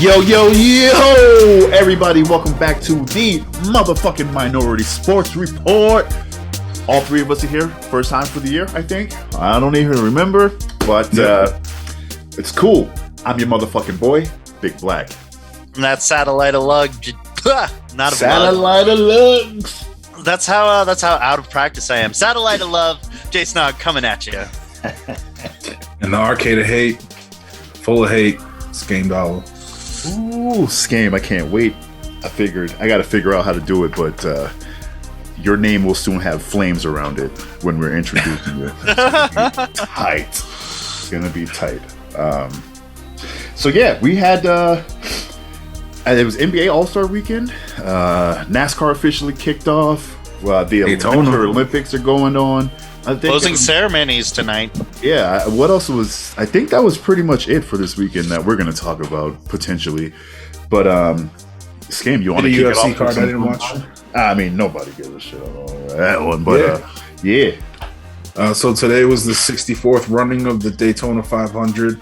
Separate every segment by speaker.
Speaker 1: Yo, yo, yo! Everybody, welcome back to the motherfucking Minority Sports Report. All three of us are here. First time for the year, I think. I don't even remember, but it's cool. I'm your motherfucking boy, Big Black.
Speaker 2: And that satellite of lug, not a
Speaker 1: satellite of lug.
Speaker 2: That's how out of practice I am. Satellite of love, Jason Ogg coming at you.
Speaker 3: And the arcade of hate, full of hate, Skame Dollar.
Speaker 1: Ooh, Skame, I can't wait. I got to figure out how to do it, but your name will soon have flames around it when we're introducing you. It's gonna be tight. So yeah, we had it was NBA All-Star Weekend. NASCAR officially kicked off. The Winter Olympics are going on.
Speaker 2: Closing ceremonies tonight.
Speaker 1: Yeah, what else was... I think that was pretty much it for this weekend that we're going to talk about, potentially. But, Skame, you want to kick it off?
Speaker 3: UFC card I didn't watch?
Speaker 1: I mean, nobody gives a shit about that one, but, yeah.
Speaker 3: So today was the 64th running of the Daytona 500.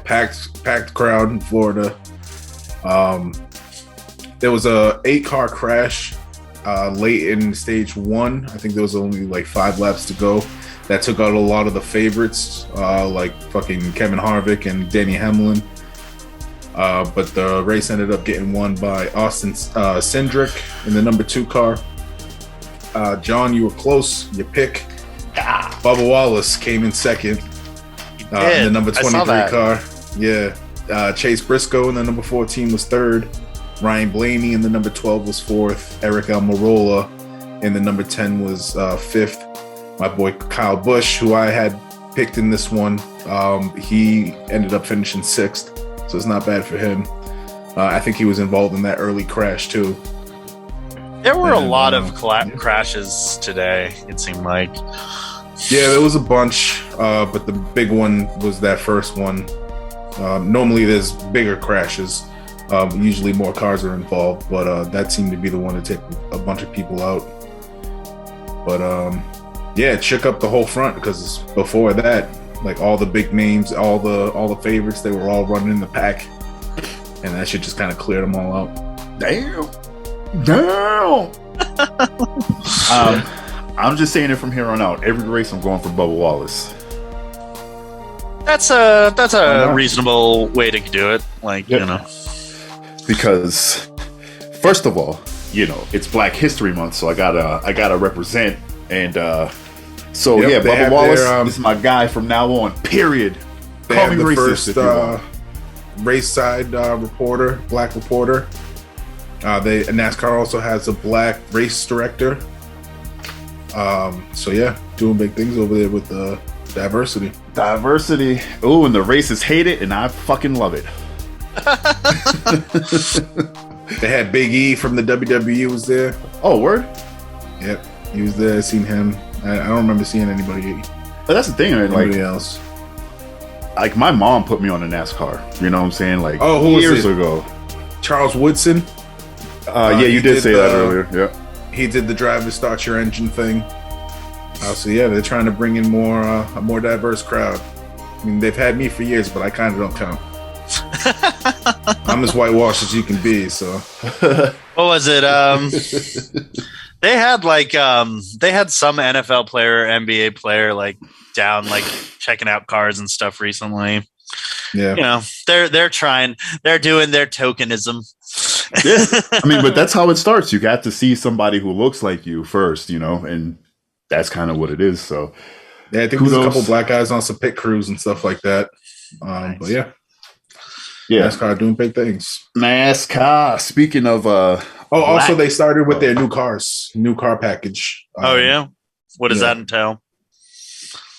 Speaker 3: Packed crowd in Florida. There was a 8-car crash late in stage one. I think there was only like 5 laps to go. That took out a lot of the favorites, like fucking Kevin Harvick and Danny Hamlin. But the race ended up getting won by Austin Cindric in the number 2 car. John, you were close. Your pick. Bubba Wallace came in second in the number 23 car. Yeah. Chase Briscoe in the number 14 was third. Ryan Blaney in the number 12 was fourth. Eric Almirola in the number 10 was fifth. My boy Kyle Busch, who I had picked in this one, he ended up finishing sixth, so it's not bad for him. I think he was involved in that early crash too.
Speaker 2: There were a lot of crashes today, it seemed like.
Speaker 3: Yeah, there was a bunch, but the big one was that first one. Normally there's bigger crashes. Usually more cars are involved, but that seemed to be the one to take a bunch of people out. But yeah, it shook up the whole front because before that, like all the big names, all the favorites, they were all running in the pack, and that shit just kind of cleared them all out.
Speaker 1: Damn. I'm just saying it from here on out. Every race I'm going for Bubba Wallace.
Speaker 2: That's a reasonable way to do it. Like, you know.
Speaker 1: Because first of all, it's Black History Month, so I gotta represent, and so Bubba Wallace is my guy from now on. Period. Call me racist if you want.
Speaker 3: Race side reporter, black reporter. NASCAR also has a black race director. So yeah, doing big things over there with diversity.
Speaker 1: Diversity. Oh, and the racists hate it, and I fucking love it.
Speaker 3: They had Big E from the WWE was there.
Speaker 1: Oh, word?
Speaker 3: Yep, he was there. I seen him. I don't remember seeing anybody.
Speaker 1: But that's the thing, right?
Speaker 3: Anybody else?
Speaker 1: Like my mom put me on a NASCAR. You know what I'm saying? Like
Speaker 3: who
Speaker 1: years
Speaker 3: was it?
Speaker 1: ago.
Speaker 3: Charles Woodson.
Speaker 1: Yeah, you did say that earlier. Yeah.
Speaker 3: He did the drive to start your engine thing. So yeah, they're trying to bring in a more diverse crowd. I mean, they've had me for years, but I kind of don't count. I'm as whitewashed as you can be. So
Speaker 2: what was it? They had some NFL player, NBA player down checking out cars and stuff recently.
Speaker 3: Yeah,
Speaker 2: they're doing their tokenism.
Speaker 1: Yeah, I mean, but that's how it starts. You got to see somebody who looks like you first, and that's kind of what it is. So
Speaker 3: yeah, I think there's a couple black guys on some pit crews and stuff like that. Nice. But yeah, NASCAR doing big things.
Speaker 1: NASCAR. Speaking of,
Speaker 3: also they started with their new car package.
Speaker 2: What does that entail?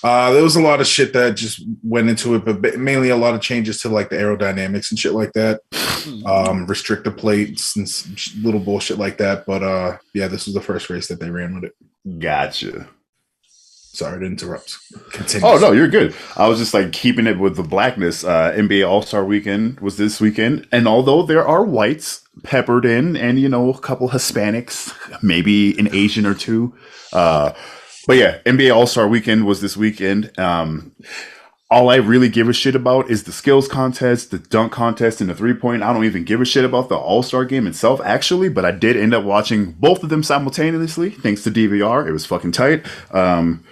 Speaker 3: There was a lot of shit that just went into it, but mainly a lot of changes to the aerodynamics and shit like that. Restrictor plates and little bullshit like that. But this was the first race that they ran with it.
Speaker 1: Gotcha.
Speaker 3: Sorry to interrupt. Continue.
Speaker 1: Oh, no, you're good. I was just keeping it with the blackness. NBA All-Star Weekend was this weekend. And although there are whites peppered in and, a couple Hispanics, maybe an Asian or two, but yeah, NBA All-Star Weekend was this weekend. all I really give a shit about is the skills contest, the dunk contest, and the 3-point. I don't even give a shit about the All-Star game itself, actually, but I did end up watching both of them simultaneously, thanks to DVR. It was fucking tight. Dunk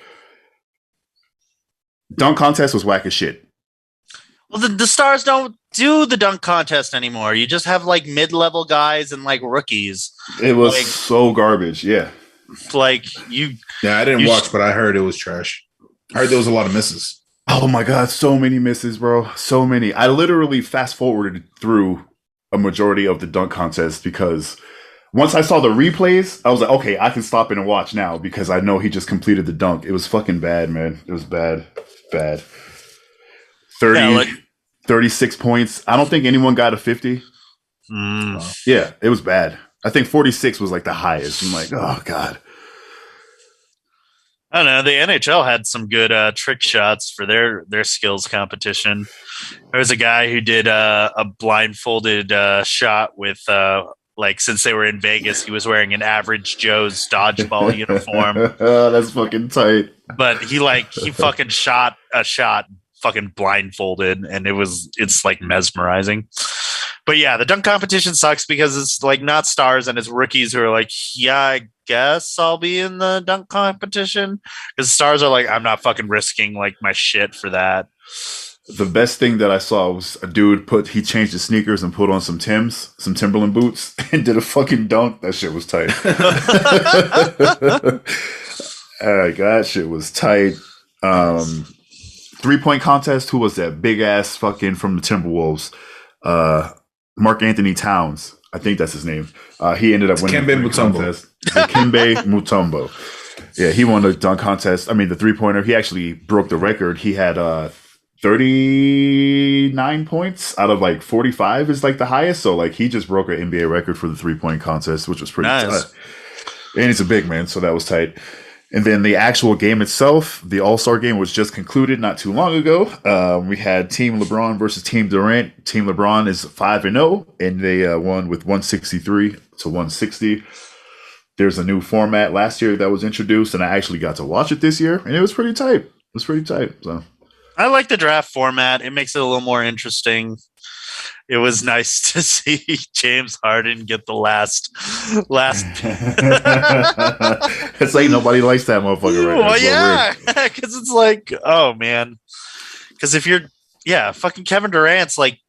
Speaker 1: contest was whack as shit.
Speaker 2: Well, the Stars don't do the dunk contest anymore. You just have like mid-level guys and like rookies.
Speaker 1: It was
Speaker 2: like,
Speaker 1: so garbage, yeah.
Speaker 2: Like you.
Speaker 3: Yeah, I didn't watch, but I heard it was trash. I heard there was a lot of misses.
Speaker 1: Oh my god, so many misses, bro. So many. I literally fast forwarded through a majority of the dunk contest because once I saw the replays, I was like, okay, I can stop it and watch now because I know he just completed the dunk. It was fucking bad, man. It was bad. Bad. 36 points. I don't think anyone got a 50. Yeah, it was bad. I think 46 was like the highest. I'm like, oh god.
Speaker 2: I don't know. The NHL had some good trick shots for their skills competition. There was a guy who did a blindfolded shot with like since they were in Vegas, he was wearing an Average Joe's dodgeball uniform.
Speaker 1: Oh, that's fucking tight.
Speaker 2: But he fucking shot a shot fucking blindfolded, and it's like mesmerizing. But yeah, the dunk competition sucks because it's like not stars and it's rookies who are like, yeah, I guess I'll be in the dunk competition. Because stars are like, I'm not fucking risking like my shit for that.
Speaker 1: The best thing that I saw was a dude he changed his sneakers and put on some Timberland boots and did a fucking dunk. That shit was tight. That shit was tight. 3-point contest. Who was that big ass fucking from the Timberwolves? Mark Anthony Towns. I think that's his name. He ended up winning the contest. Dikembe Mutombo. Yeah, he won the dunk contest. I mean, the 3-pointer. He actually broke the record. He had 39 points out of like 45 is like the highest. So like he just broke an NBA record for the 3-point contest, which was pretty tight. And he's a big man, so that was tight. And then the actual game itself, the All-Star game was just concluded not too long ago. We had Team LeBron versus Team Durant. Team LeBron is 5-0, and they won with 163 to 160. There's a new format last year that was introduced, and I actually got to watch it this year, and it was pretty tight. So
Speaker 2: I like the draft format. It makes it a little more interesting. It was nice to see James Harden get the last.
Speaker 1: It's like nobody likes that motherfucker right now.
Speaker 2: Well, yeah, because it's like, oh man, because if you're, fucking Kevin Durant's like,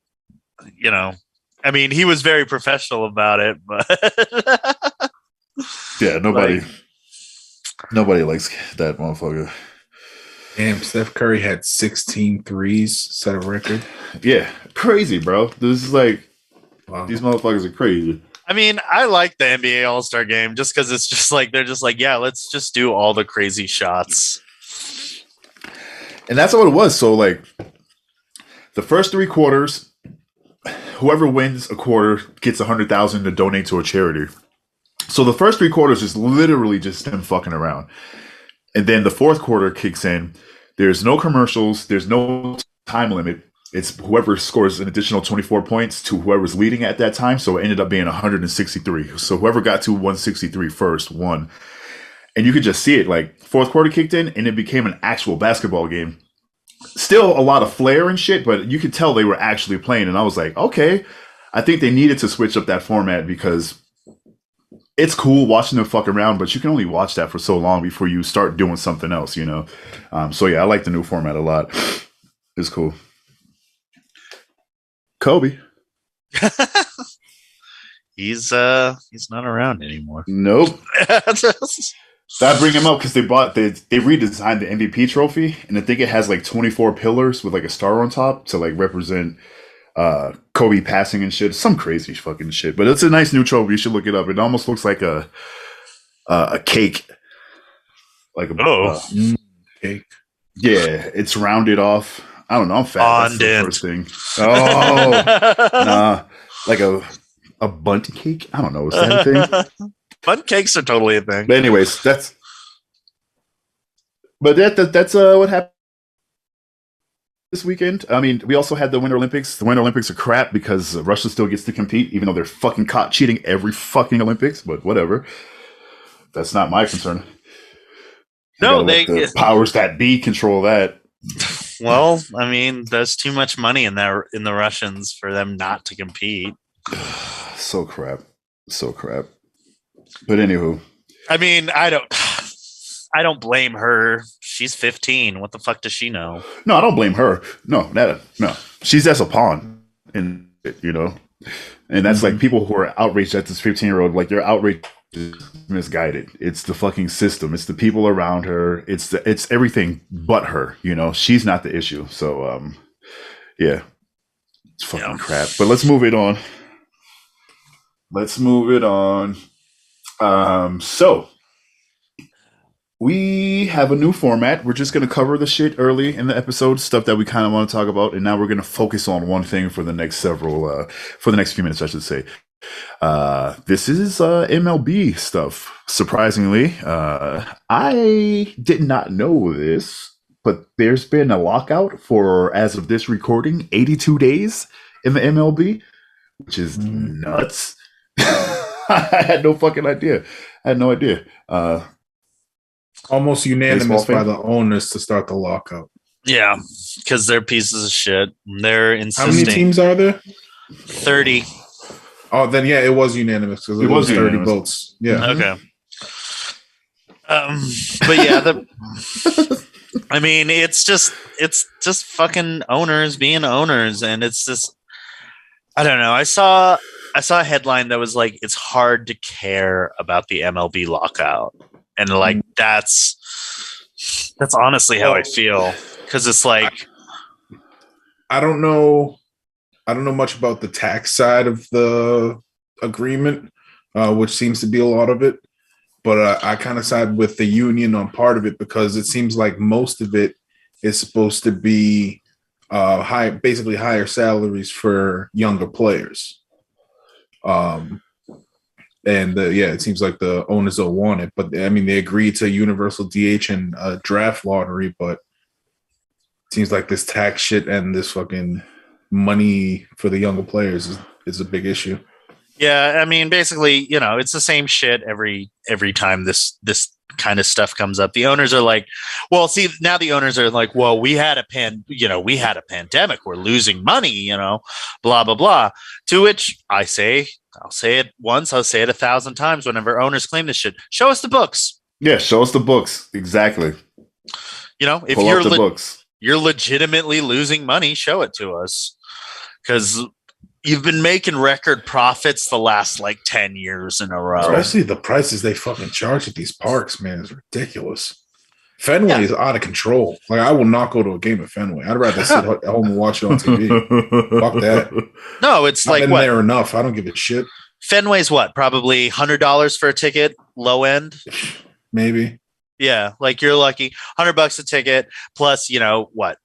Speaker 2: I mean, he was very professional about it, but
Speaker 1: yeah, nobody likes that motherfucker.
Speaker 3: Damn, Steph Curry had 16 threes, set a record.
Speaker 1: Yeah, crazy, bro. This is like, wow. These motherfuckers are crazy.
Speaker 2: I mean, I like the NBA All-Star game just because it's just like, they're just like, yeah, let's just do all the crazy shots.
Speaker 1: And that's what it was. So, like, the first 3 quarters, whoever wins a quarter gets $100,000 to donate to a charity. So the first 3 quarters is literally just them fucking around. And then the fourth quarter kicks in. There's no commercials. There's no time limit. It's whoever scores an additional 24 points to whoever's leading at that time. So it ended up being 163. So whoever got to 163 first won. And you could just see it. Like, fourth quarter kicked in, and it became an actual basketball game. Still a lot of flair and shit, but you could tell they were actually playing. And I was like, okay, I think they needed to switch up that format because it's cool watching them fuck around, but you can only watch that for so long before you start doing something else, So yeah, I like the new format a lot. It's cool. Kobe.
Speaker 2: He's not around anymore.
Speaker 1: Nope. I bring him up because they redesigned the MVP trophy, and I think it has like 24 pillars with like a star on top to like represent Kobe passing and shit. Some crazy fucking shit. But it's a nice new trophy. You should look it up. It almost looks like a cake. Like a
Speaker 3: cake.
Speaker 1: Yeah, it's rounded off. I don't know. I'm fat. That's the first thing. Oh, nah. Like a bunt cake? I don't know. Is that a thing?
Speaker 2: Bunt cakes are totally a thing.
Speaker 1: But anyways, that's what happened this weekend. I mean, we also had the Winter Olympics. The Winter Olympics are crap because Russia still gets to compete, even though they're fucking caught cheating every fucking Olympics. But whatever. That's not my concern.
Speaker 2: No,
Speaker 1: the powers that be control that.
Speaker 2: well, I mean, there's too much money in the Russians for them not to compete.
Speaker 1: So crap. But anywho,
Speaker 2: I mean, I don't blame her. She's 15. What the fuck does she know?
Speaker 1: no, I don't blame her. No. She's just a pawn, and and that's like people who are outraged at this 15-year-old. Like, your outrage is misguided. It's the fucking system. It's the people around her. It's everything but her. She's not the issue. So, yeah, it's fucking crap. But let's move it on. So we have a new format. We're just going to cover the shit early in the episode, stuff that we kind of want to talk about. And now we're going to focus on one thing for the next few minutes, I should say. This is MLB stuff. Surprisingly, I did not know this, but there's been a lockout for, as of this recording, 82 days in the MLB, which is nuts. I had no fucking idea. I had no idea.
Speaker 3: Almost unanimous by the owners to start the lockout.
Speaker 2: Yeah, because they're pieces of shit. They're insisting.
Speaker 3: How many teams are there?
Speaker 2: 30.
Speaker 3: Oh, then yeah, it was unanimous because it was 30 votes. Yeah.
Speaker 2: Okay. But yeah, I mean, it's just fucking owners being owners, and it's just, I don't know. I saw a headline that was like, it's hard to care about the MLB lockout. And like, that's honestly how I feel. Cause it's like,
Speaker 3: I don't know much about the tax side of the agreement, which seems to be a lot of it. But I kind of side with the union on part of it, because it seems like most of it is supposed to be basically higher salaries for younger players. It seems like the owners don't want it, but I mean, they agreed to universal DH and a draft lottery, but it seems like this tax shit and this fucking money for the younger players is a big issue.
Speaker 2: Yeah, I mean, basically, it's the same shit every time this kind of stuff comes up. The owners are like, well, see, now the owners are like, well, we had a pandemic, we're losing money, blah blah blah. To which I'll say it once, I'll say it 1,000 times whenever owners claim this shit. Show us the books.
Speaker 1: Yeah, show us the books. Exactly.
Speaker 2: If
Speaker 1: pull up the books,
Speaker 2: you're legitimately losing money, show it to us, because you've been making record profits the last like 10 years in a row.
Speaker 3: Especially the prices they fucking charge at these parks, man, is ridiculous. Fenway is out of control. Like, I will not go to a game at Fenway. I'd rather sit at home and watch it on TV. Fuck that.
Speaker 2: No, it's
Speaker 3: I've been there enough. I don't give a shit.
Speaker 2: Fenway's what? Probably $100 for a ticket, low end?
Speaker 3: Maybe.
Speaker 2: Yeah, like you're lucky. $100 a ticket plus, what?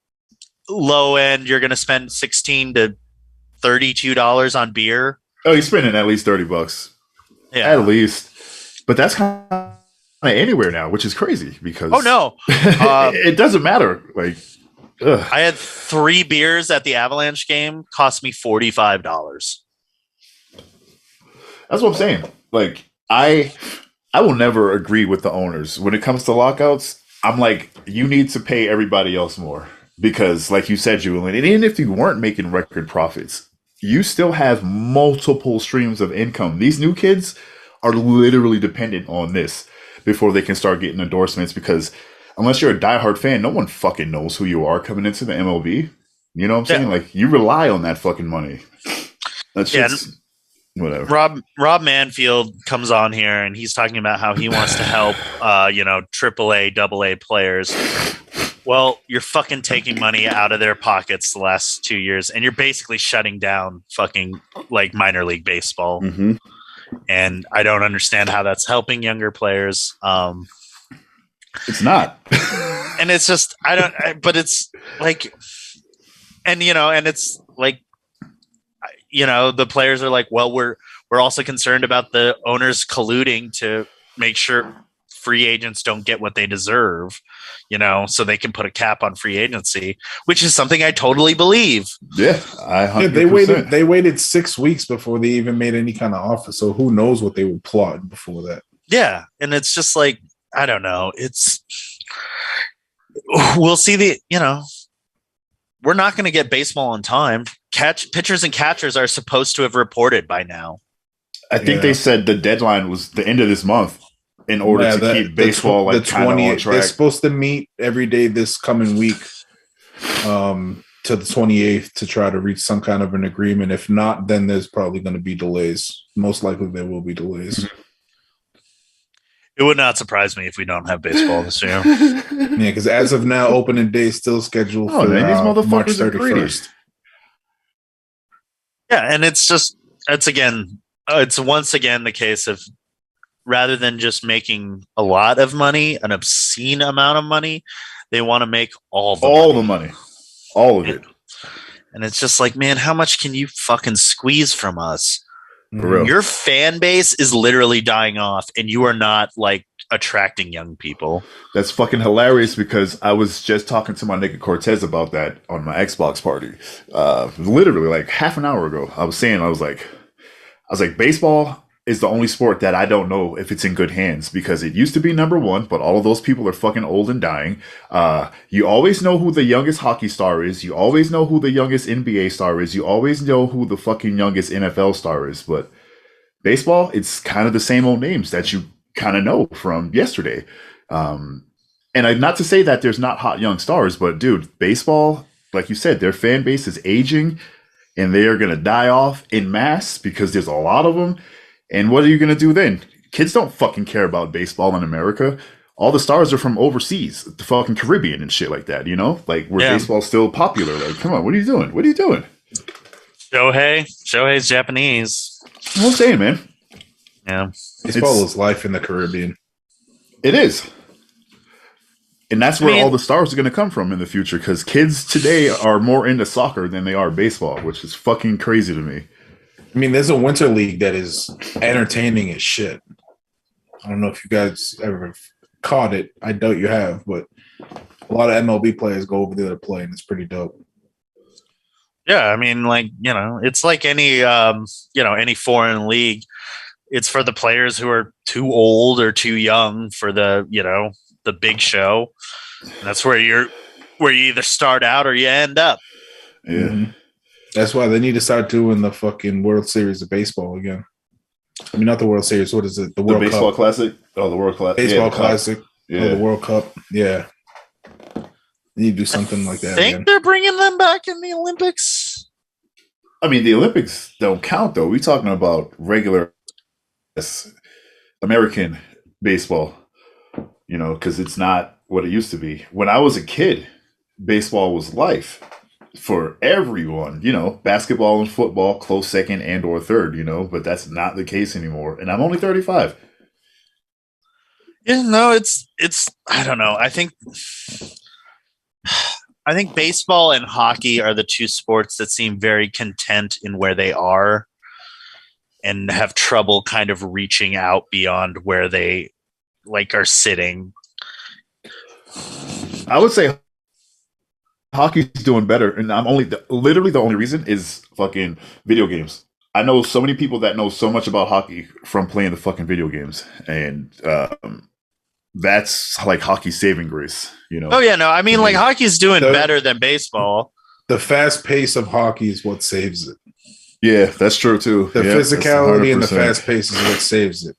Speaker 2: Low end, you're going to spend $16 to $32 on beer.
Speaker 1: Oh, you're spending at least $30.
Speaker 2: Yeah,
Speaker 1: at least. But that's kind of anywhere now, which is crazy because it doesn't matter. Like,
Speaker 2: I had 3 beers at the Avalanche game, cost me $45.
Speaker 1: That's what I'm saying. Like, I will never agree with the owners when it comes to lockouts. I'm like, you need to pay everybody else more because, like you said, Julian, and even if you weren't making record profits, you still have multiple streams of income. These new kids are literally dependent on this before they can start getting endorsements, because unless you're a diehard fan, no one fucking knows who you are coming into the MLB. You know what I'm saying? Like, you rely on that fucking money. That's just whatever.
Speaker 2: Rob Manfield comes on here and he's talking about how he wants to help, AAA, AA players. Well, you're fucking taking money out of their pockets the last 2 years, and you're basically shutting down fucking like minor league baseball.
Speaker 1: Mm-hmm.
Speaker 2: And I don't understand how that's helping younger players.
Speaker 1: It's not.
Speaker 2: And it's just, but it's like, and it's like, the players are like, well, we're also concerned about the owners colluding to make sure free agents don't get what they deserve, so they can put a cap on free agency, which is something I totally believe.
Speaker 1: Yeah,
Speaker 3: they waited 6 weeks before they even made any kind of offer. So who knows what they were plotting before that?
Speaker 2: Yeah, and it's just like, I don't know. We'll see we're not going to get baseball on time. Pitchers and catchers are supposed to have reported by now.
Speaker 1: I think they said the deadline was the end of this month in order to keep baseball like kind of on track.
Speaker 3: They're supposed to meet every day this coming week to the 28th to try to reach some kind of an agreement. If not, then there's probably going to be delays. Most likely there will be delays. Mm-hmm.
Speaker 2: It would not surprise me if we don't have baseball this year.
Speaker 3: Yeah, because as of now, opening day is still scheduled for
Speaker 1: these motherfuckers
Speaker 3: March 31st.
Speaker 2: Yeah, and it's once again the case of rather than just making a lot of money, an obscene amount of money, they want to make all the money.
Speaker 1: All of it.
Speaker 2: And it's just like, man, how much can you fucking squeeze from us?
Speaker 1: For real.
Speaker 2: Your fan base is literally dying off, and you are not like attracting young people.
Speaker 1: That's fucking hilarious because I was just talking to my nigga Cortez about that on my Xbox party. Literally like half an hour ago. I was like, baseball is the only sport that I don't know if it's in good hands because it used to be number one, but all of those people are fucking old and dying. You always know who the youngest hockey star is. You always know who the youngest NBA star is. You always know who the fucking youngest NFL star is. But baseball, it's kind of the same old names that you kind of know from yesterday. And not to say that there's not hot young stars, but dude, baseball, like you said, their fan base is aging and they are going to die off en masse because there's a lot of them. And what are you going to do then? Kids don't fucking care about baseball in America. All the stars are from overseas, the fucking Caribbean and shit like that, you know? Like, where baseball's still popular. Like, come on, what are you doing? What are you doing?
Speaker 2: Shohei's Japanese.
Speaker 1: I'm saying, man.
Speaker 2: Yeah.
Speaker 3: Baseball is life in the Caribbean.
Speaker 1: It is. And that's where all the stars are going to come from in the future because kids today are more into soccer than they are baseball, which is fucking crazy to me.
Speaker 3: I mean, there's a winter league that is entertaining as shit. I don't know if you guys ever caught it. I doubt you have, but a lot of MLB players go over there to play, and it's pretty dope.
Speaker 2: Yeah, I mean, like, you know, it's like any foreign league. It's for the players who are too old or too young for the big show. And that's where you either start out or you end up.
Speaker 1: Yeah. Mm-hmm.
Speaker 3: That's why they need to start doing the fucking World Series of baseball again. I mean, not the World Series. What is it? The World
Speaker 1: Baseball
Speaker 3: Cup.
Speaker 1: Classic? Oh, the World Classic.
Speaker 3: Baseball Classic.
Speaker 1: Yeah.
Speaker 3: Oh, the World Cup. Yeah. They need to do something like that.
Speaker 2: I think they're bringing them back in the Olympics.
Speaker 1: I mean, the Olympics don't count, though. We're talking about regular American baseball, you know, because it's not what it used to be. When I was a kid, baseball was life. For everyone, you know, basketball and football, close second and or third, you know, but that's not the case anymore. And I'm only 35.
Speaker 2: Yeah, no, it's I don't know. I think baseball and hockey are the two sports that seem very content in where they are and have trouble kind of reaching out beyond where they like are sitting.
Speaker 1: I would say hockey's doing better, and I'm literally the only reason is fucking video games. I know so many people that know so much about hockey from playing the fucking video games, and that's like hockey's saving grace, you know.
Speaker 2: Oh yeah, no, I mean like hockey's doing better than baseball.
Speaker 3: The fast pace of hockey is what saves it.
Speaker 1: Yeah, that's true too.
Speaker 3: The physicality and the fast pace is what saves it.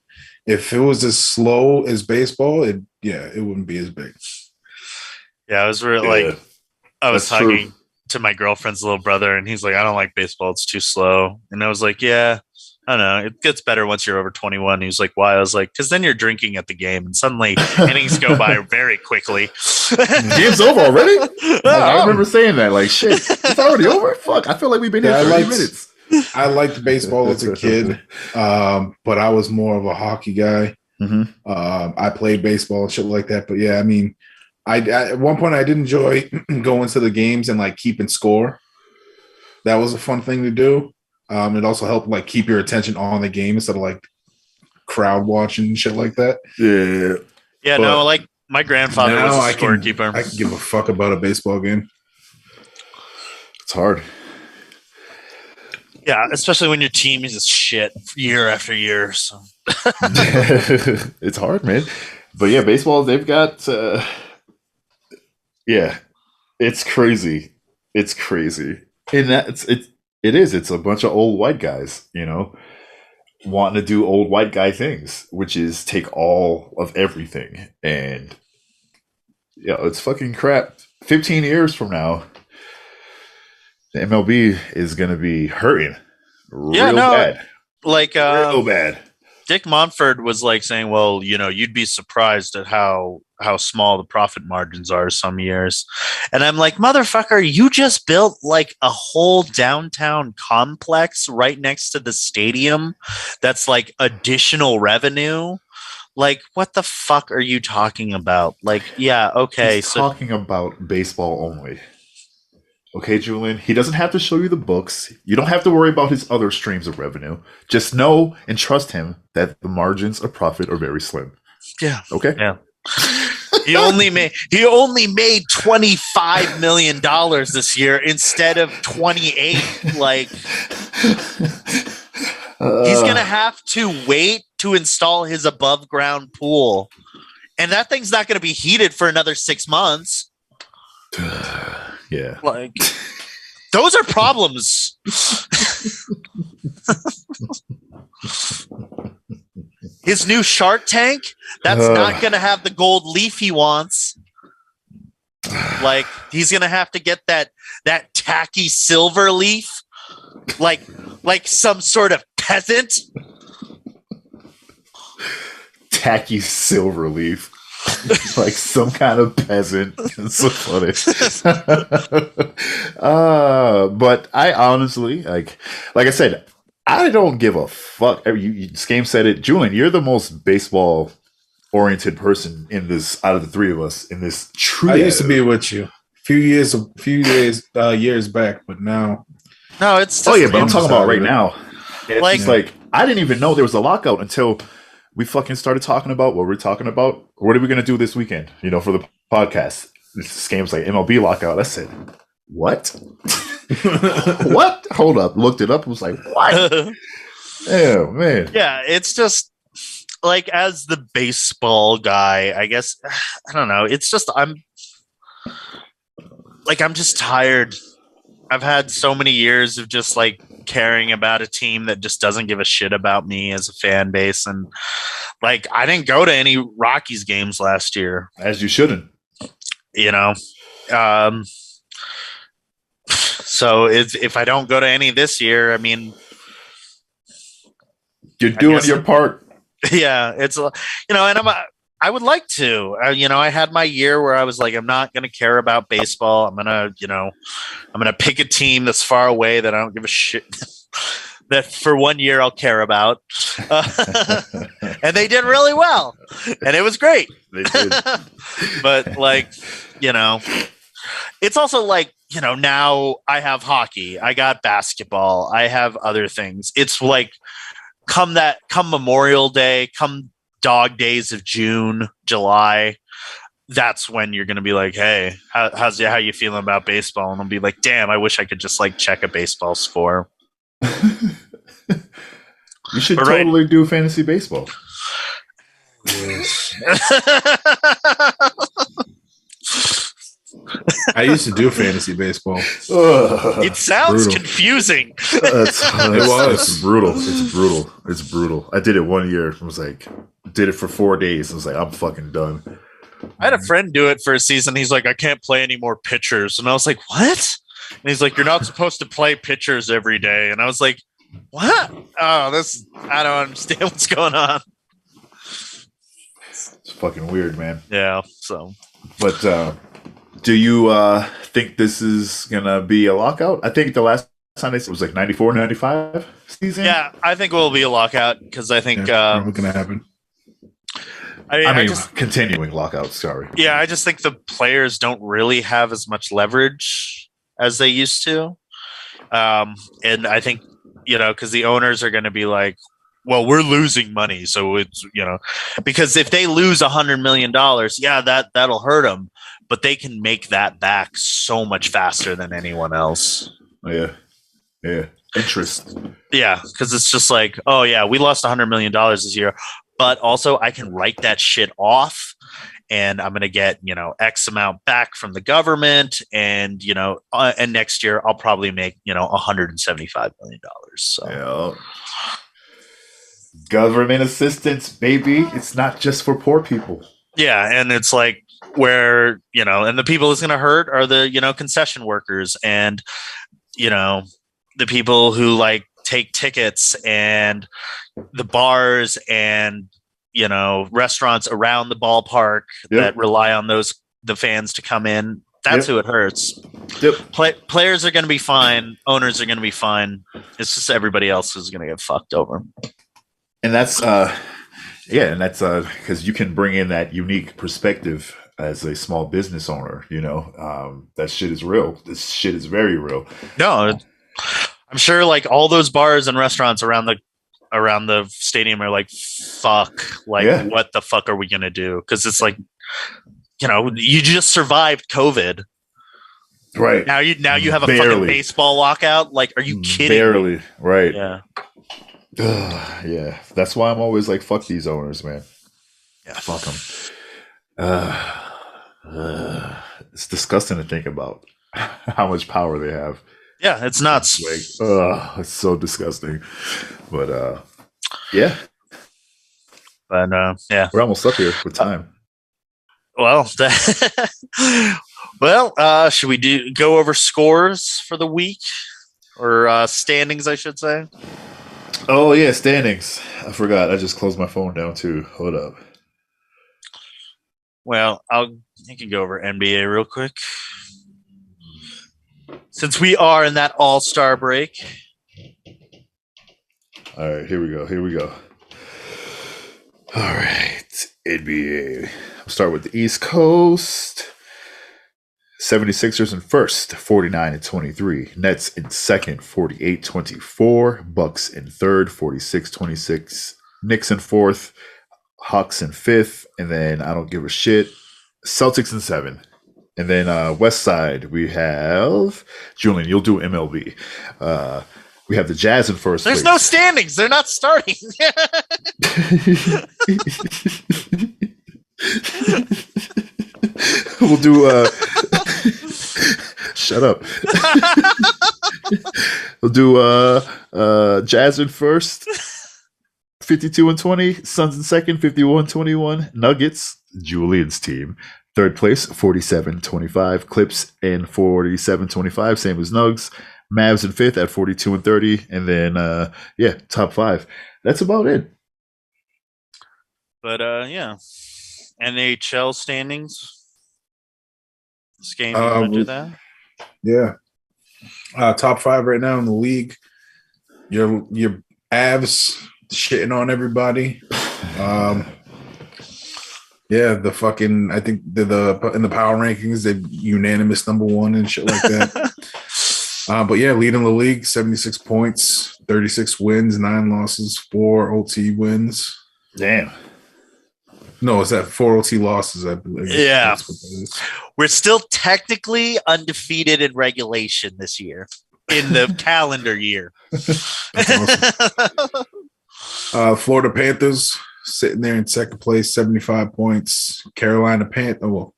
Speaker 3: If it was as slow as baseball, it wouldn't be as big.
Speaker 2: Yeah, I was really I was talking to my girlfriend's little brother, and he's like, I don't like baseball. It's too slow. And I was like, yeah, I don't know. It gets better once you're over 21. He was like, why? I was like, because then you're drinking at the game, and suddenly innings go by very quickly.
Speaker 1: Game's over already? I remember saying that. Like, shit, it's already over? Fuck, I feel like we've been here 30 minutes.
Speaker 3: I liked baseball as a kid, but I was more of a hockey guy.
Speaker 1: Mm-hmm.
Speaker 3: I played baseball and shit like that. But yeah, I mean, I at one point I did enjoy going to the games and like keeping score. That was a fun thing to do. It also helped like keep your attention on the game instead of like crowd watching and shit like that.
Speaker 1: Yeah.
Speaker 2: Yeah, but no, like my grandfather was a scorekeeper.
Speaker 3: I can give a fuck about a baseball game.
Speaker 1: It's hard.
Speaker 2: Yeah, especially when your team is just shit year after year. So
Speaker 1: it's hard, man. But yeah, baseball, they've got yeah, it's crazy. It's crazy. And it's a bunch of old white guys, wanting to do old white guy things, which is take all of everything. And it's fucking crap. 15 years from now, the MLB is gonna be hurting real bad.
Speaker 2: Like
Speaker 1: real bad.
Speaker 2: Dick Monfort was like saying, well, you'd be surprised at how small the profit margins are some years. And I'm like, motherfucker, you just built like a whole downtown complex right next to the stadium. That's like additional revenue. Like, what the fuck are you talking about? Like, yeah, okay.
Speaker 1: He's talking about baseball only. Okay, Julian, he doesn't have to show you the books. You don't have to worry about his other streams of revenue. Just know and trust him that the margins of profit are very slim.
Speaker 2: Yeah.
Speaker 1: Okay?
Speaker 2: Yeah. He only made $25 million this year instead of 28. Like, he's gonna have to wait to install his above ground pool. And that thing's not gonna be heated for another 6 months.
Speaker 1: Yeah.
Speaker 2: Like, those are problems. His new Shark Tank, that's not going to have the gold leaf he wants. Like, he's going to have to get that tacky silver leaf, like some sort of peasant.
Speaker 1: Tacky silver leaf. Like some kind of peasant. It's so funny. But I honestly, like I said, I don't give a fuck. Scam said it. Julian, you're the most baseball oriented person in this out of the three of us in this true.
Speaker 3: I used to be with you a few years back, but now.
Speaker 2: No, it's.
Speaker 1: Oh yeah, but I'm talking about right now.
Speaker 2: It's
Speaker 1: like I didn't even know there was a lockout until we fucking started talking about what we're talking about. What are we gonna do this weekend? For the podcast. This game's like MLB lockout. I said, what? What? Hold up. Looked it up. Was like, what? Oh man.
Speaker 2: Yeah, it's just like, as the baseball guy, I guess, I don't know. It's just I'm just tired. I've had so many years of just like caring about a team that just doesn't give a shit about me as a fan base. And like, I didn't go to any Rockies games last year.
Speaker 1: As you shouldn't.
Speaker 2: So if I don't go to any this year, I mean,
Speaker 1: you're doing your part.
Speaker 2: Yeah, it's and I would like to. I had my year where I was like, I'm not going to care about baseball. I'm gonna pick a team that's far away that I don't give a shit. That for 1 year I'll care about, and they did really well, and it was great.
Speaker 1: They did.
Speaker 2: But like, it's also like, now I have hockey, I got basketball, I have other things. It's like, come Memorial Day, come dog days of June, July, that's when you're going to be like, hey, how you feeling about baseball? And I'll be like, damn, I wish I could just like check a baseball score.
Speaker 1: You should totally do fantasy baseball.
Speaker 3: I used to do fantasy baseball.
Speaker 2: It sounds confusing.
Speaker 1: It's brutal. It's brutal. I did it 1 year. I was like, did it for 4 days. I was like, I'm fucking done.
Speaker 2: I had a friend do it for a season. He's like, I can't play any more pitchers. And I was like, what? And he's like, you're not supposed to play pitchers every day. And I was like, what? Oh, I don't understand what's going on.
Speaker 1: It's fucking weird, man.
Speaker 2: Yeah. So,
Speaker 1: but do you think this is gonna be a lockout? I think the last time it was like 94, 95 season.
Speaker 2: Yeah, I think it will be a lockout because I think
Speaker 3: what's gonna happen.
Speaker 2: I mean, just
Speaker 1: continuing lockout. Sorry.
Speaker 2: Yeah, I just think the players don't really have as much leverage as they used to, and I think because the owners are going to be like, well, we're losing money, so it's because if they lose $100 million, yeah, that'll hurt them, but they can make that back so much faster than anyone else.
Speaker 1: Yeah, interest.
Speaker 2: Yeah, because it's just like, oh yeah, we lost $100 million this year. But also, I can write that shit off, and I'm going to get, X amount back from the government. And, and next year I'll probably make, $175 million. So
Speaker 1: Yeah. Government assistance, baby. It's not just for poor people.
Speaker 2: yeah. And it's like where, and the people it's going to hurt are the, concession workers and, the people who like take tickets and the bars and, restaurants around the ballpark that rely on the fans to come in. That's who it hurts. Players are going to be fine. Owners are going to be fine. It's just everybody else who's going to get fucked over.
Speaker 1: And that's, because you can bring in that unique perspective as a small business owner. That shit is real. This shit is very real.
Speaker 2: No, I'm sure like all those bars and restaurants around the stadium are like, fuck, like what the fuck are we going to do? Because it's like, you just survived COVID.
Speaker 1: Right.
Speaker 2: Now you have a fucking baseball lockout. Like, are you kidding?
Speaker 1: Barely. Me? Right.
Speaker 2: Yeah.
Speaker 1: Yeah. That's why I'm always like, fuck these owners, man.
Speaker 2: Yeah.
Speaker 1: Fuck them. It's disgusting to think about how much power they have.
Speaker 2: Yeah, it's nuts.
Speaker 1: It's so disgusting. But yeah.
Speaker 2: But yeah.
Speaker 1: We're almost up here with time.
Speaker 2: Well, should we go over scores for the week or standings, I should say?
Speaker 1: Oh yeah, standings. I forgot. I just closed my phone down too. Hold up.
Speaker 2: Well, you can go over NBA real quick. Since we are in that all-star break.
Speaker 1: All right, here we go. All right, NBA. I'll start with the East Coast. 76ers in first, 49-23. Nets in second, 48-24. Bucks in third, 46-26. Knicks in fourth. Hawks in fifth. And then I don't give a shit. Celtics in seven. And then West Side, we have Julian. You'll do MLB. We have the Jazz in first.
Speaker 2: There's no standings. They're not starting.
Speaker 1: We'll do. Shut up. We'll do Jazz in first. 52-20. Suns in second. 51-21. Nuggets, Julian's team. Third place, 47-25. Clips in 47-25, same as Nugs. Mavs in fifth at 42-30. And then, top five. That's about it.
Speaker 2: But, yeah. NHL standings. This game, you want to do that?
Speaker 3: Yeah. Top five right now in the league. Your Avs shitting on everybody. Yeah, I think the in the power rankings, they're unanimous number one and shit like that. But yeah, leading the league, 76 points, 36 wins, 9 losses, 4 OT wins.
Speaker 1: Damn.
Speaker 3: No, it's that 4 OT losses, I believe.
Speaker 2: Yeah. We're still technically undefeated in regulation this year, in the calendar year.
Speaker 3: Awesome. Florida Panthers sitting there in second place, 75 points. Carolina Panthers.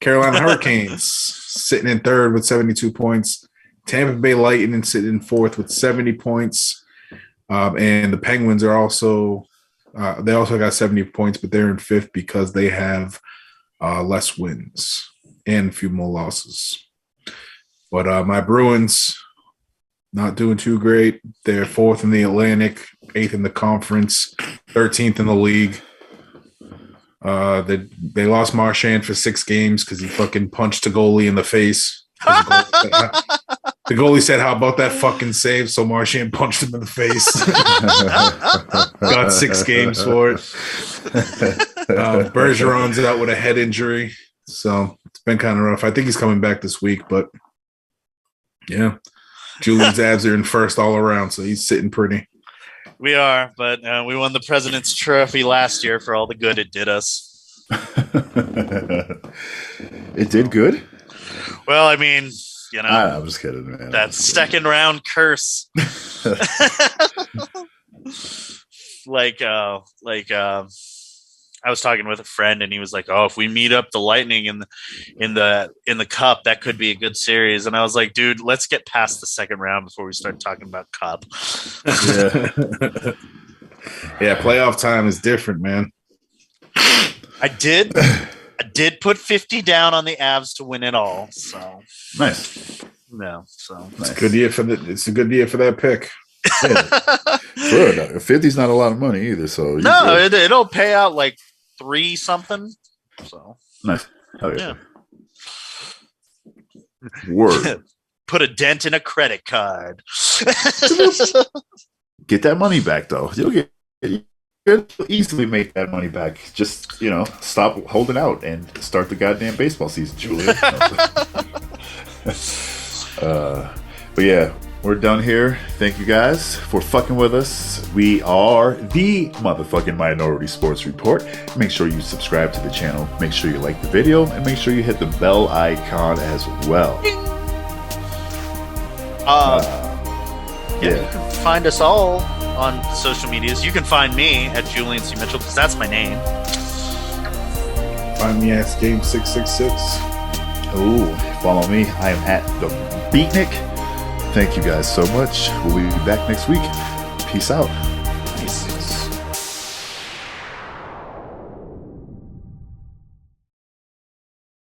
Speaker 3: Carolina Hurricanes sitting in third with 72 points. Tampa Bay Lightning sitting in fourth with 70 points. And the Penguins are also they also got 70 points, but they're in fifth because they have less wins and a few more losses. But my Bruins not doing too great. They're fourth in the Atlantic, 8th in the conference, 13th in the league. They lost Marchand for 6 games because he fucking punched the goalie in the face. The goalie said, "How about that fucking save?" So Marchand punched him in the face. Got 6 games for it. Bergeron's out with a head injury, so it's been kind of rough. I think he's coming back this week, but yeah. Julian's Avs are in first all around, so he's sitting pretty.
Speaker 2: We are, but we won the President's Trophy last year for all the good it did us.
Speaker 1: It did good?
Speaker 2: Well, I mean,
Speaker 1: I'm just kidding, man.
Speaker 2: That second round curse. I I was talking with a friend, and he was like, "Oh, if we meet up the Lightning in the Cup, that could be a good series." And I was like, "Dude, let's get past the second round before we start talking about Cup."
Speaker 3: Yeah. Yeah, playoff time is different, man.
Speaker 2: I did put 50 down on the Avs to win it all. So
Speaker 1: Nice.
Speaker 2: no, so
Speaker 3: It's a good year for that pick.
Speaker 1: Yeah. Sure, 50's not a lot of money either. So
Speaker 2: no, it'll pay out like 3 something. So
Speaker 1: nice. Oh yeah.
Speaker 2: Yeah.
Speaker 1: Word.
Speaker 2: Put a dent in a credit card.
Speaker 1: Get that money back though. You'll easily make that money back. Just stop holding out and start the goddamn baseball season, Julia. But yeah, we're done here. Thank you guys for fucking with us. We are the motherfucking Minority Sports Report. Make sure you subscribe to the channel. Make sure you like the video, and make sure you hit the bell icon as well.
Speaker 2: You can find us all on social medias. You can find me at Julian C. Mitchell because that's my name.
Speaker 3: Find me at Game 666.
Speaker 1: Oh, follow me. I am at the Beatnik. Thank you guys so much. We'll be back next week. Peace out.